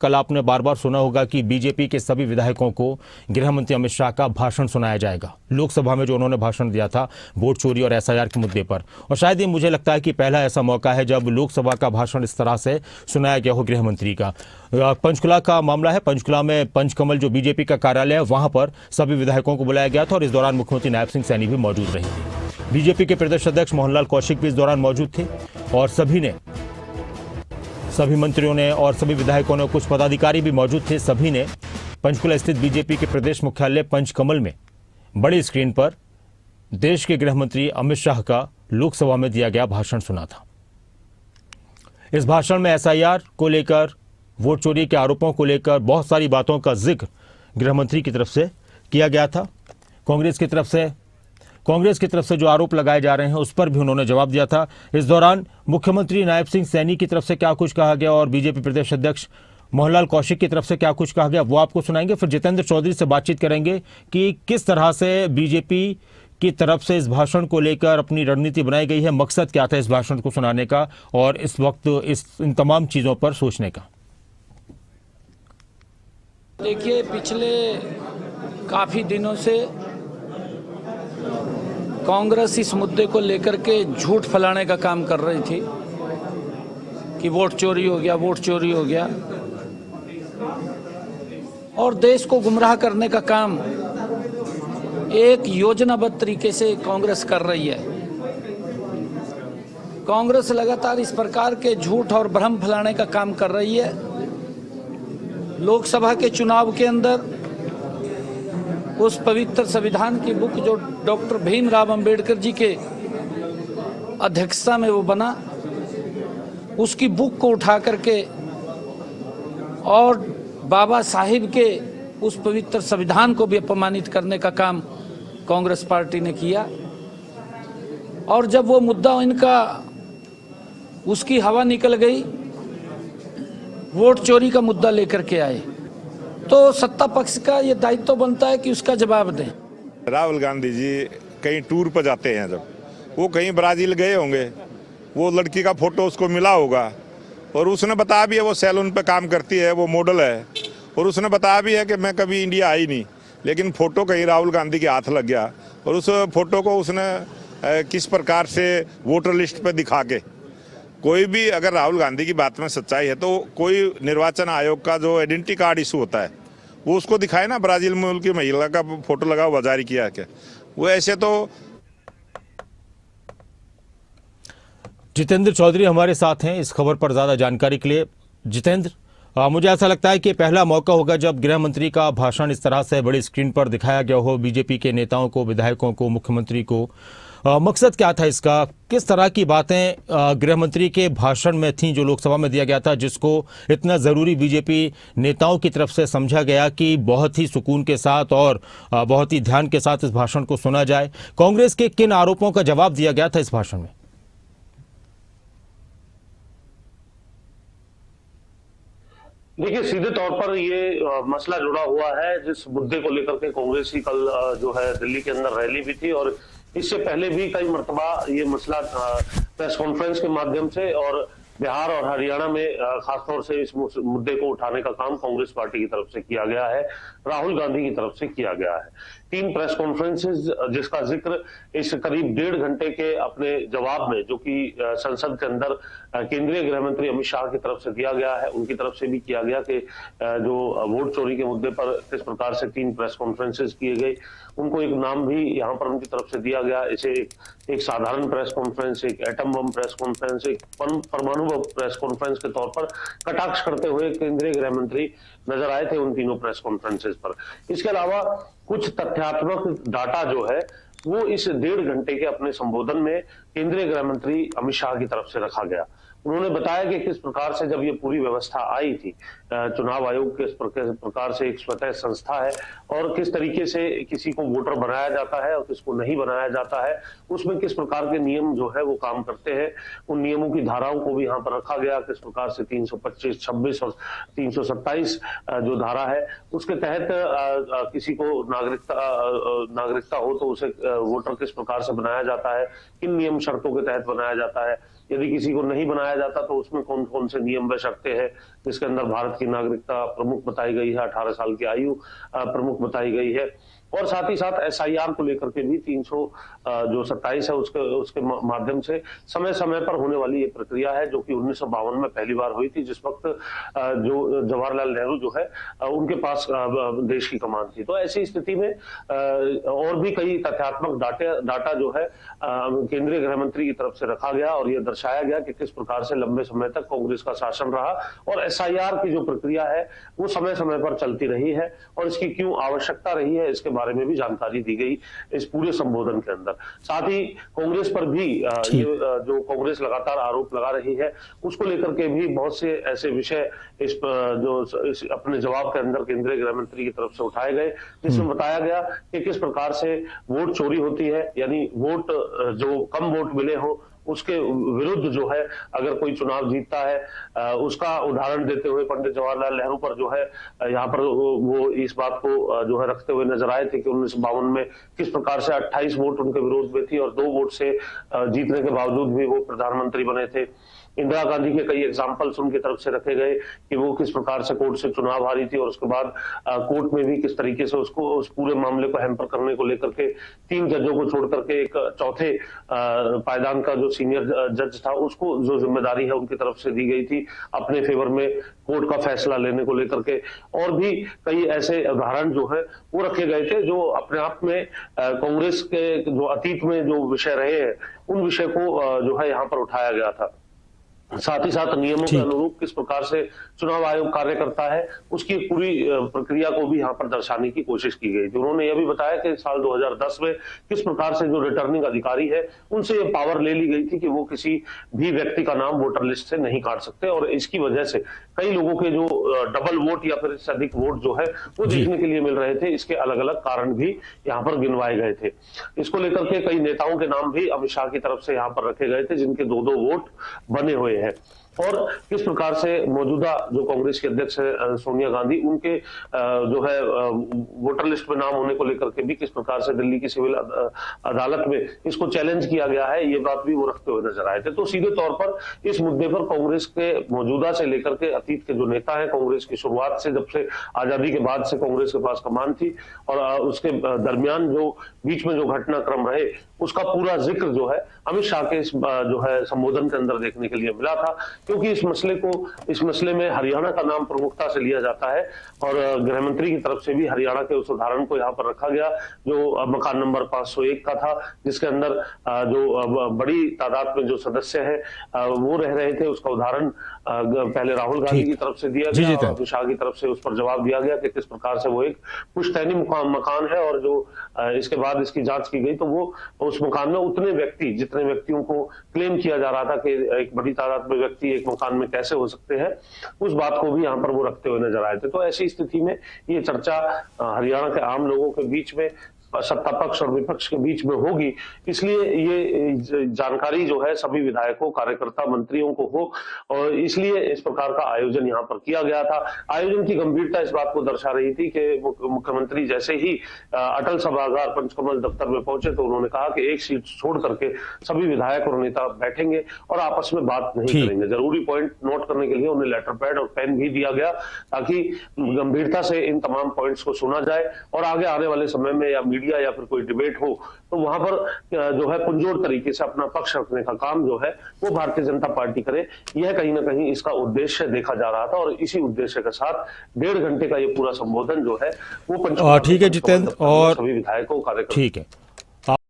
कल आपने बार बार सुना होगा कि बीजेपी के सभी विधायकों को गृह मंत्री अमित शाह का भाषण सुनाया जाएगा। लोकसभा में जो उन्होंने भाषण दिया था वोट चोरी और एसआईआर के मुद्दे पर, और शायद ये मुझे लगता है कि पहला ऐसा मौका है जब लोकसभा का भाषण इस तरह से सुनाया गया हो गृह मंत्री का। पंचकुला का मामला है। पंचकुला में पंचकमल जो बीजेपी का कार्यालय है वहां पर सभी विधायकों को बुलाया गया था और इस दौरान मुख्यमंत्री नायब सिंह सैनी भी मौजूद रहे थे। बीजेपी के प्रदेश अध्यक्ष मोहनलाल कौशिक भी इस दौरान मौजूद थे और सभी मंत्रियों ने और सभी विधायकों ने, कुछ पदाधिकारी भी मौजूद थे, सभी ने पंचकुला स्थित बीजेपी के प्रदेश मुख्यालय पंचकमल में बड़ी स्क्रीन पर देश के गृह मंत्री अमित शाह का लोकसभा में दिया गया भाषण सुना था। इस भाषण में एसआईआर को लेकर, वोट चोरी के आरोपों को लेकर बहुत सारी बातों का जिक्र गृह मंत्री की तरफ से किया गया था। कांग्रेस की तरफ से जो आरोप लगाए जा रहे हैं उस पर भी उन्होंने जवाब दिया था। इस दौरान मुख्यमंत्री नायब सिंह सैनी की तरफ से क्या कुछ कहा गया और बीजेपी प्रदेश अध्यक्ष मोहनलाल कौशिक की तरफ से क्या कुछ कहा गया वो आपको सुनाएंगे। फिर जितेंद्र चौधरी से बातचीत करेंगे कि किस तरह से बीजेपी की तरफ से इस भाषण को लेकर अपनी रणनीति बनाई गई है, मकसद क्या था इस भाषण को सुनाने का और इस वक्त इन तमाम चीजों पर सोचने का। देखिए, पिछले काफी दिनों से कांग्रेस इस मुद्दे को लेकर के झूठ फैलाने का काम कर रही थी कि वोट चोरी हो गया, और देश को गुमराह करने का काम एक योजनाबद्ध तरीके से कांग्रेस कर रही है। कांग्रेस लगातार इस प्रकार के झूठ और भ्रम फैलाने का काम कर रही है। लोकसभा के चुनाव के अंदर उस पवित्र संविधान की बुक जो डॉक्टर भीमराव अंबेडकर जी के अध्यक्षता में वो बना, उसकी बुक को उठा करके और बाबा साहिब के उस पवित्र संविधान को भी अपमानित करने का काम कांग्रेस पार्टी ने किया। और जब वो मुद्दा इनका उसकी हवा निकल गई, वोट चोरी का मुद्दा लेकर के आए, तो सत्ता पक्ष का ये दायित्व बनता है कि उसका जवाब दें। राहुल गांधी जी कहीं टूर पर जाते हैं, जब वो कहीं ब्राजील गए होंगे, वो लड़की का फोटो उसको मिला होगा और उसने बताया भी है वो सैलून पे काम करती है, वो मॉडल है, और उसने बताया भी है कि मैं कभी इंडिया आई नहीं, लेकिन फोटो कहीं राहुल गांधी के हाथ लग गया और उस फोटो को उसने किस प्रकार से वोटर लिस्ट पे दिखा के, कोई भी अगर राहुल गांधी की बात में सच्चाई है तो कोई निर्वाचन आयोग का जो आइडेंटिटी कार्ड इशू होता है वो उसको दिखाए ना, ब्राजील मुल्क की महिला का फोटो लगा हुआ जारी किया है क्या वो। ऐसे तो जितेंद्र चौधरी हमारे साथ हैं इस खबर पर ज्यादा जानकारी के लिए। जितेंद्र, मुझे ऐसा लगता है कि पहला मौका होगा जब गृह मंत्री का भाषण इस तरह से बड़ी स्क्रीन पर दिखाया गया हो, बीजेपी के नेताओं को, विधायकों को, मुख्यमंत्री को। मकसद क्या था इसका? किस तरह की बातें गृह मंत्री के भाषण में थीं जो लोकसभा में दिया गया था, जिसको इतना ज़रूरी बीजेपी नेताओं की तरफ से समझा गया कि बहुत ही सुकून के साथ और बहुत ही ध्यान के साथ इस भाषण को सुना जाए? कांग्रेस के किन आरोपों का जवाब दिया गया था इस भाषण में? देखिए, सीधे तौर पर ये मसला जुड़ा हुआ है जिस मुद्दे को लेकर के कांग्रेस की कल जो है दिल्ली के अंदर रैली भी थी, और इससे पहले भी कई मर्तबा ये मसला प्रेस कॉन्फ्रेंस के माध्यम से और बिहार और हरियाणा में खासतौर से इस मुद्दे को उठाने का काम कांग्रेस पार्टी की तरफ से किया गया है, राहुल गांधी की तरफ से किया गया है। 3 प्रेस कॉन्फ्रेंसेस जिसका जिक्र इस करीब 1.5 घंटे के अपने जवाब में, जो कि संसद के अंदर केंद्रीय गृह मंत्री अमित शाह की तरफ से दिया गया है, उनकी तरफ से भी किया गया कि जो वोट चोरी के मुद्दे पर किस प्रकार से 3 प्रेस कॉन्फ्रेंसेस किए गए, उनको एक नाम भी यहाँ पर उनकी तरफ से दिया गया। इसे एक साधारण प्रेस कॉन्फ्रेंस, एक एटम बम प्रेस कॉन्फ्रेंस, एक परमाणु प्रेस कॉन्फ्रेंस के तौर पर कटाक्ष करते हुए केंद्रीय गृह मंत्री नजर आए थे उन तीनों प्रेस कॉन्फ्रेंसेस पर। इसके अलावा कुछ तथ्यात्मक डाटा जो है वो इस 1.5 घंटे के अपने संबोधन में केंद्रीय गृह मंत्री अमित शाह की तरफ से रखा गया। उन्होंने बताया कि किस प्रकार से जब ये पूरी व्यवस्था आई थी, चुनाव आयोग किस प्रकार से एक स्वतः संस्था है और किस तरीके से किसी को वोटर बनाया जाता है और किसको नहीं बनाया जाता है, उसमें किस प्रकार के नियम जो है वो काम करते हैं, उन नियमों की धाराओं को भी यहाँ पर रखा गया। किस प्रकार से 325, 26 और 327 जो धारा है उसके तहत किसी को नागरिकता हो तो उसे वोटर किस प्रकार से बनाया जाता है, किन नियम शर्तों के तहत बनाया जाता है, यदि किसी को नहीं बनाया जाता तो उसमें कौन कौन से नियम व शर्तें हैं जिसके अंदर भारतीय भारत की नागरिकता प्रमुख बताई गई है, 18 साल की आयु प्रमुख बताई गई है। और साथ ही साथ SIR को लेकर के भी 327 है उसके माध्यम से समय समय पर होने वाली ये प्रक्रिया है, जो कि 1952 में पहली बार हुई थी, जिस वक्त जो जवाहरलाल नेहरू जो है उनके पास देश की कमान थी। तो ऐसी स्थिति में और भी कई तथ्यात्मक डाटा जो है केंद्रीय गृह मंत्री की तरफ से रखा गया और यह दर्शाया गया कि किस प्रकार से लंबे समय तक कांग्रेस का शासन रहा और SIR की जो प्रक्रिया है वो समय समय पर चलती रही है और इसकी क्यों आवश्यकता रही है, इसके बारे में भी जानकारी दी गई इस पूरे संबोधन के अंदर। साथ ही कांग्रेस पर भी ये जो कांग्रेस लगातार आरोप लगा रही है उसको लेकर के भी बहुत से ऐसे विषय इस अपने जवाब के अंदर केंद्रीय गृह मंत्री की तरफ से उठाए गए, जिसमें बताया गया कि किस प्रकार से वोट चोरी होती है, यानी वोट जो कम वोट मिले हो उसके विरुद्ध जो है अगर कोई चुनाव जीतता है, उसका उदाहरण देते हुए पंडित जवाहरलाल नेहरू पर जो है यहाँ पर वो इस बात को जो है रखते हुए नजर आए थे कि 1952 में किस प्रकार से 28 वोट उनके विरोध में थी और 2 वोट से जीतने के बावजूद भी वो प्रधानमंत्री बने थे। इंदिरा गांधी के कई एग्जाम्पल्स उनकी तरफ से रखे गए कि वो किस प्रकार से कोर्ट से चुनाव हारी थी और उसके बाद कोर्ट में भी किस तरीके से उसको उस पूरे मामले को हैम्पर करने को लेकर के 3 जजों को छोड़ करके एक चौथे पायदान का जो सीनियर जज था उसको जो जिम्मेदारी है उनकी तरफ से दी गई थी अपने फेवर में कोर्ट का फैसला लेने को लेकर के। और भी कई ऐसे उदाहरण जो है वो रखे गए थे जो अपने आप में कांग्रेस के जो अतीत में जो विषय रहे हैं उन विषय को जो है यहाँ पर उठाया गया था। साथ ही साथ नियमों के अनुरूप किस प्रकार से चुनाव आयोग कार्य करता है उसकी पूरी प्रक्रिया को भी यहाँ पर दर्शाने की कोशिश की गई थी। उन्होंने यह भी बताया कि साल 2010 में किस प्रकार से जो रिटर्निंग अधिकारी है उनसे ये पावर ले ली गई थी कि वो किसी भी व्यक्ति का नाम वोटर लिस्ट से नहीं काट सकते और इसकी वजह से कई लोगों के जो डबल वोट या फिर इससे अधिक वोट जो है वो देखने के लिए मिल रहे थे। इसके अलग अलग कारण भी यहाँ पर गिनवाए गए थे। इसको लेकर के कई नेताओं के नाम भी अमित शाह की तरफ से यहाँ पर रखे गए थे जिनके 2-2 वोट बने हुए हैं। और किस प्रकार से मौजूदा जो कांग्रेस के अध्यक्ष है सोनिया गांधी उनके जो है वोटर लिस्ट में नाम होने को लेकर के भी किस प्रकार से दिल्ली की सिविल अदालत में इसको चैलेंज किया गया है, ये बात भी वो रखते हुए नजर आए थे। तो सीधे तौर पर इस मुद्दे पर कांग्रेस के मौजूदा से लेकर के अतीत के जो नेता है, कांग्रेस की शुरुआत से जब से आजादी के बाद से कांग्रेस के पास कमान थी और उसके दरमियान जो बीच में जो घटनाक्रम रहे उसका पूरा जिक्र जो है अमित शाह के इस जो है संबोधन के अंदर देखने के लिए मिला था, क्योंकि इस मसले में हरियाणा का नाम प्रमुखता से लिया जाता है और गृह मंत्री की तरफ से भी हरियाणा के उस उदाहरण को यहाँ पर रखा गया जो मकान नंबर 501 का था, जिसके अंदर जो बड़ी तादाद में जो सदस्य है वो रह रहे थे। उसका उदाहरण पहले राहुल गांधी की तरफ से दिया गया और अमित शाह की तरफ से उस पर जवाब दिया गया कि किस प्रकार से वो एक पुश्तैनी मकान है और जो इसके बाद इसकी जांच की गई तो वो उस मकान में उतने व्यक्ति जितने व्यक्तियों को क्लेम किया जा रहा था कि एक बड़ी तादाद में व्यक्ति एक मकान में कैसे हो सकते हैं, उस बात को भी यहाँ पर वो रखते हुए नजर आए थे। तो ऐसी स्थिति में ये चर्चा हरियाणा के आम लोगों के बीच में सत्ता पक्ष और विपक्ष के बीच में होगी, इसलिए ये जानकारी जो है सभी विधायकों, कार्यकर्ता, मंत्रियों को हो और इसलिए इस प्रकार का आयोजन यहाँ पर किया गया था। आयोजन की गंभीरता इस बात को दर्शा रही थी कि मुख्यमंत्री जैसे ही अटल सभागार पंचकमल दफ्तर में पहुंचे तो उन्होंने कहा कि एक सीट छोड़ करके सभी विधायक और नेता बैठेंगे और आपस में बात नहीं करेंगे। जरूरी पॉइंट नोट करने के लिए उन्हें लेटर पैड और पेन भी दिया गया ताकि गंभीरता से इन तमाम पॉइंट्स को सुना जाए और आगे आने वाले समय में या मीडिया या फिर कोई डिबेट हो तो वहां पर जो है पुरजोर तरीके से अपना पक्ष रखने का काम जो है वो भारतीय जनता पार्टी करे। यह कहीं ना कहीं इसका उद्देश्य देखा जा रहा था और इसी उद्देश्य के साथ 1.5 घंटे का ये पूरा संबोधन जो है वो ठीक है जितेंद्र और सभी विधायकों कार्यकर्ता ठीक है।